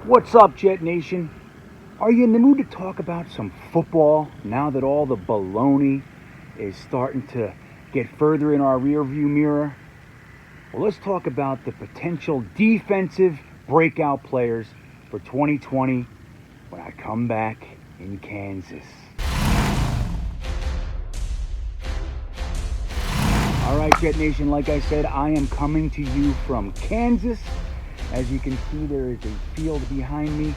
What's up, Jet Nation? Are you in the mood to talk about some football now that all the baloney is starting to get further in our rearview mirror? Well, let's talk about the potential defensive breakout players for 2020 when I come back in Kansas. All right, Jet Nation, like I said, I am coming to you from Kansas. As you can see, there is a field behind me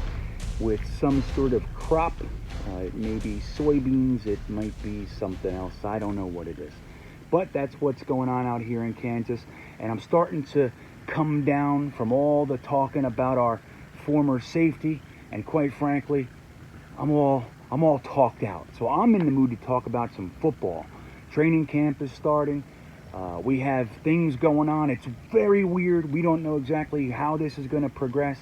with some sort of crop. It may be soybeans, it might be something else. I don't know what it is. But that's what's going on out here in Kansas. And I'm starting to come down from all the talking about our former safety. And quite frankly, I'm all talked out. So I'm in the mood to talk about some football. Training camp is starting. We have things going on. It's very weird. We don't know exactly how this is going to progress.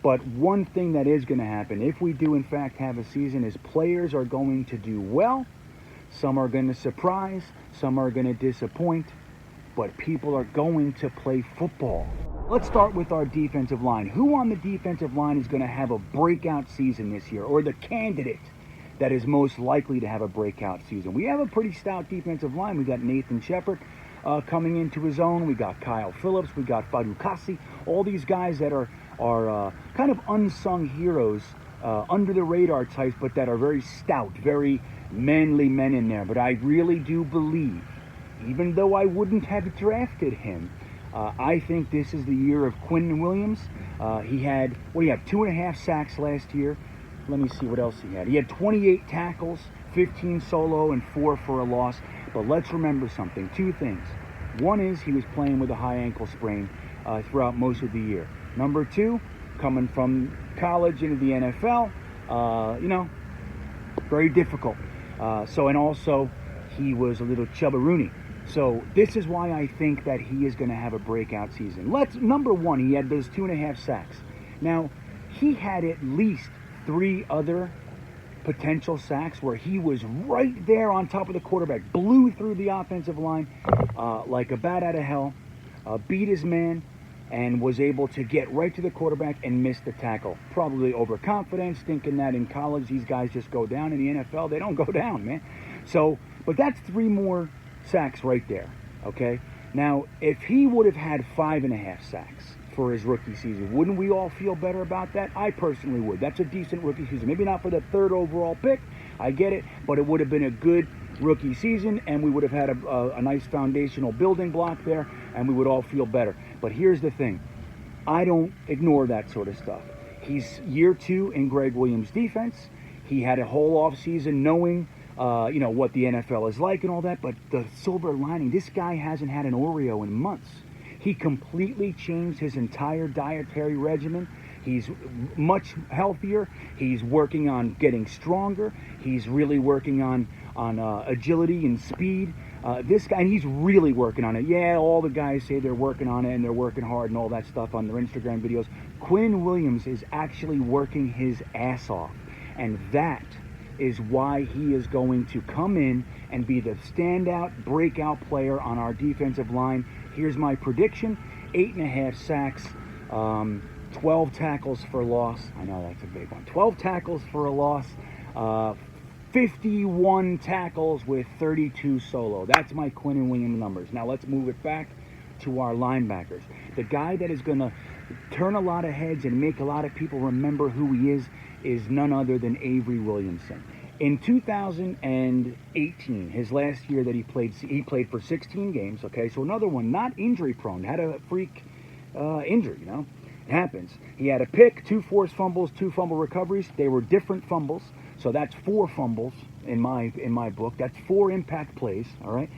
But one thing that is going to happen, if we do in fact have a season, is players are going to do well. Some are going to surprise. Some are going to disappoint. But people are going to play football. Let's start with our defensive line. Who on the defensive line is going to have a breakout season this year? Or the candidate that is most likely to have a breakout season? We have a pretty stout defensive line. We got Nathan Shepard coming into his own. We got Kyle Phillips. We got Fadukasi. All these guys that are kind of unsung heroes, under the radar types, but that are very stout, very manly men in there. But I really do believe, even though I wouldn't have drafted him, I think this is the year of Quinnen Williams. He had 2.5 sacks last year. Let me see what else he had. He had 28 tackles, 15 solo, and 4 for a loss. But let's remember something. Two things. One is he was playing with a high ankle sprain throughout most of the year. Number two, coming from college into the NFL, very difficult. And also, he was a little chubbaroony. So this is why I think that he is going to have a breakout season. Number one, he had those 2.5 sacks. Now, he had at least 3 other potential sacks where he was right there on top of the quarterback, blew through the offensive line like a bat out of hell, beat his man, and was able to get right to the quarterback and miss the tackle. Probably overconfidence, thinking that in college these guys just go down. In the NFL, they don't go down, man. So, but that's 3 more sacks right there, okay? Now, if he would have had 5.5 sacks for his rookie season, wouldn't we all feel better about that? I personally would. That's a decent rookie season. Maybe not for the 3rd overall pick, I get it, but it would have been a good rookie season, and we would have had a nice foundational building block there, and we would all feel better. But here's the thing. I don't ignore that sort of stuff. He's year 2 in Gregg Williams' defense. He had a whole offseason knowing what the NFL is like and all that, but the silver lining, this guy hasn't had an Oreo in months. He completely changed his entire dietary regimen. He's much healthier. He's working on getting stronger. He's really working on agility and speed. This guy, and he's really working on it. Yeah, all the guys say they're working on it and they're working hard and all that stuff on their Instagram videos. Quinnen Williams is actually working his ass off. And that is why he is going to come in and be the standout breakout player on our defensive line. Here's my prediction: 8.5 sacks, 12 tackles for loss. I know that's a big one. 12 tackles for a loss, 51 tackles with 32 solo. That's my Quinnen Williams numbers. Now let's move it back to our linebackers. The guy that is going to turn a lot of heads and make a lot of people remember who he is none other than Avery Williamson. In 2018, his last year that he played for 16 games, okay? So another one, not injury-prone, had a freak injury, It happens. He had a pick, 2 forced fumbles, 2 fumble recoveries. They were different fumbles, so that's 4 fumbles in my book. That's 4 impact plays, all right?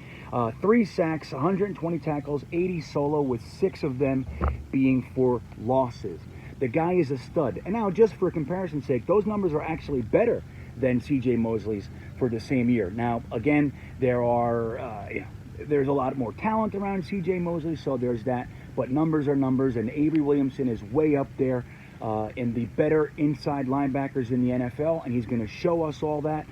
3 sacks, 120 tackles, 80 solo, with 6 of them being for losses. The guy is a stud. And now, just for comparison's sake, those numbers are actually better than C.J. Mosley's for the same year. Now, again, there's a lot more talent around C.J. Mosley, so there's that. But numbers are numbers, and Avery Williamson is way up there in the better inside linebackers in the NFL, and he's going to show us all that.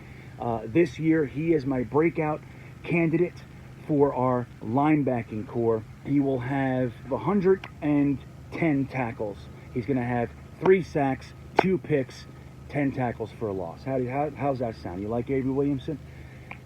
This year, he is my breakout candidate for our linebacking core. He will have 110 tackles. He's going to have 3 sacks, 2 picks, 10 tackles for a loss. How's that sound? You like Avery Williamson?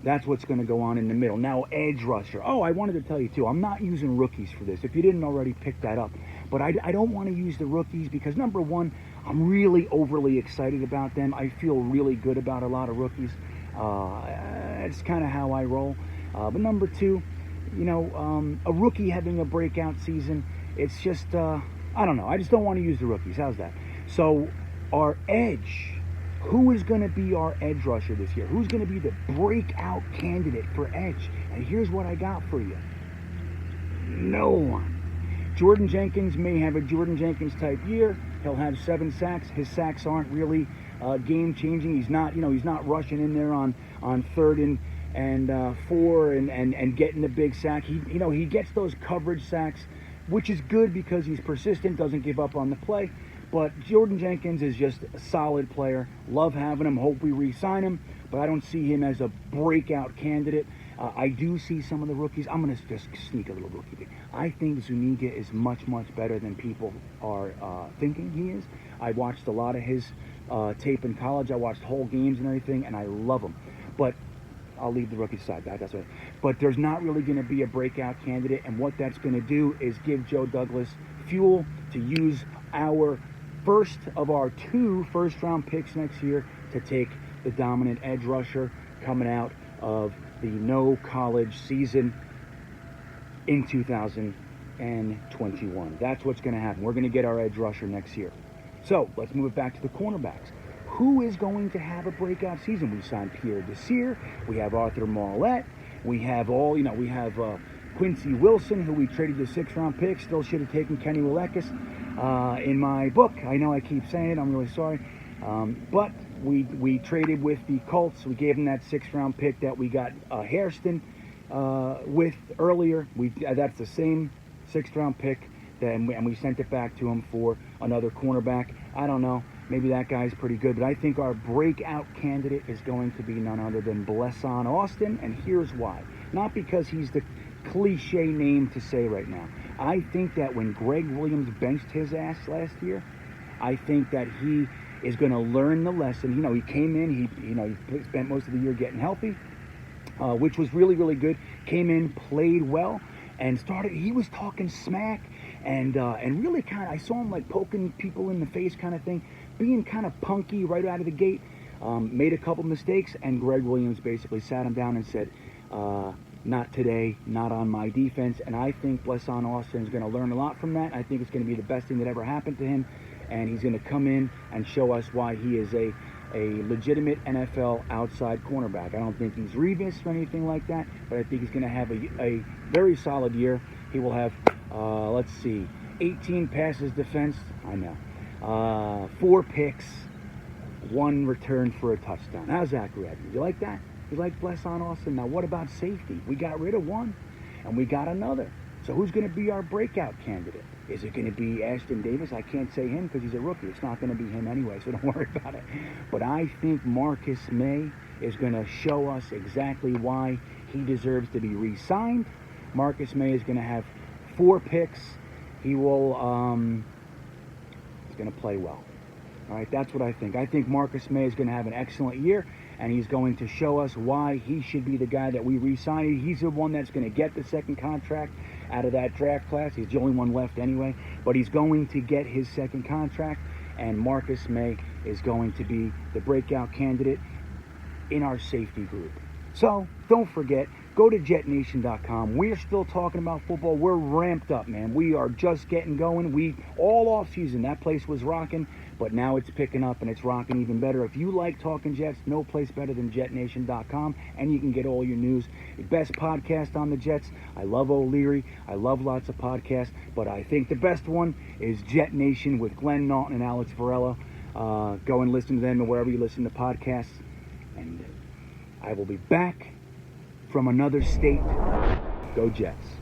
That's what's going to go on in the middle. Now, edge rusher. Oh, I wanted to tell you, too, I'm not using rookies for this, if you didn't already pick that up. But I don't want to use the rookies because, number one, I'm really overly excited about them. I feel really good about a lot of rookies. It's kind of how I roll. But number two, a rookie having a breakout season, it's just, I don't know. I just don't want to use the rookies. How's that? So, our edge. Who is going to be our edge rusher this year? Who's going to be the breakout candidate for edge? And here's what I got for you. No one. Jordan Jenkins may have a Jordan Jenkins type year. He'll have 7 sacks. His sacks aren't really game changing. He's not rushing in there on 3rd and 4 and getting the big sack. He gets those coverage sacks, which is good because he's persistent, doesn't give up on the play. But Jordan Jenkins is just a solid player. Love having him. Hope we re-sign him. But I don't see him as a breakout candidate. I do see some of the rookies. I'm going to just sneak a little rookie thing. I think Zuniga is much, much better than people are thinking he is. I watched a lot of his tape in college. I watched whole games and everything, and I love him. But I'll leave the rookie side. That's right. But there's not really going to be a breakout candidate, and what that's going to do is give Joe Douglas fuel to use our first of our 2 first-round picks next year to take the dominant edge rusher coming out of the no college season in 2021. That's what's going to happen. We're going to get our edge rusher next year. So let's move it back to the cornerbacks. Who is going to have a breakout season? We signed Pierre Desir. We have Arthur Marlette. We have Quincy Wilson, who we traded the 6th-round pick. Still should have taken Kenny Willekes in my book. I know I keep saying it. I'm really sorry. But we traded with the Colts. We gave them that 6th-round pick that we got Hairston with earlier. That's the same 6th-round pick, and we sent it back to him for another cornerback. I don't know. Maybe that guy's pretty good. But I think our breakout candidate is going to be none other than Blesson Austin, and here's why. Not because he's the cliche name to say right now. I think that when Gregg Williams benched his ass last year, I think that he is going to learn the lesson. He came in, he spent most of the year getting healthy, which was really, really good. Came in, played well, and he was talking smack, and really kind of, I saw him like poking people in the face kind of thing, being kind of punky right out of the gate. Made a couple mistakes, and Gregg Williams basically sat him down and said, not today, not on my defense. And I think Blesson Austin is going to learn a lot from that. I think it's going to be the best thing that ever happened to him. And he's going to come in and show us why he is a legitimate NFL outside cornerback. I don't think he's Revis or anything like that, but I think he's going to have a very solid year. He will have, 18 passes defense. I know. 4 picks, 1 return for a touchdown. How's that, Greg? You like that? You like Blesson Austin? Now, what about safety? We got rid of 1, and we got another. So who's going to be our breakout candidate? Is it going to be Ashton Davis? I can't say him because he's a rookie. It's not going to be him anyway, so don't worry about it. But I think Marcus Maye is going to show us exactly why he deserves to be re-signed. Marcus Maye is going to have 4 picks. He will, he's going to play well. All right, that's what I think. I think Marcus Maye is going to have an excellent year, and he's going to show us why he should be the guy that we re-signed. He's the one that's going to get the second contract out of that draft class. He's the only one left anyway, but he's going to get his second contract, and Marcus Maye is going to be the breakout candidate in our safety group. So don't forget, go to jetnation.com. We're still talking about football. We're ramped up, man. We are just getting going. All off season, that place was rocking, but now it's picking up and it's rocking even better. If you like talking Jets, no place better than jetnation.com, and you can get all your news. The best podcast on the Jets. I love O'Leary. I love lots of podcasts, but I think the best one is Jet Nation with Glenn Naughton and Alex Varela. Go and listen to them wherever you listen to podcasts. And I will be back from another state. Go Jets.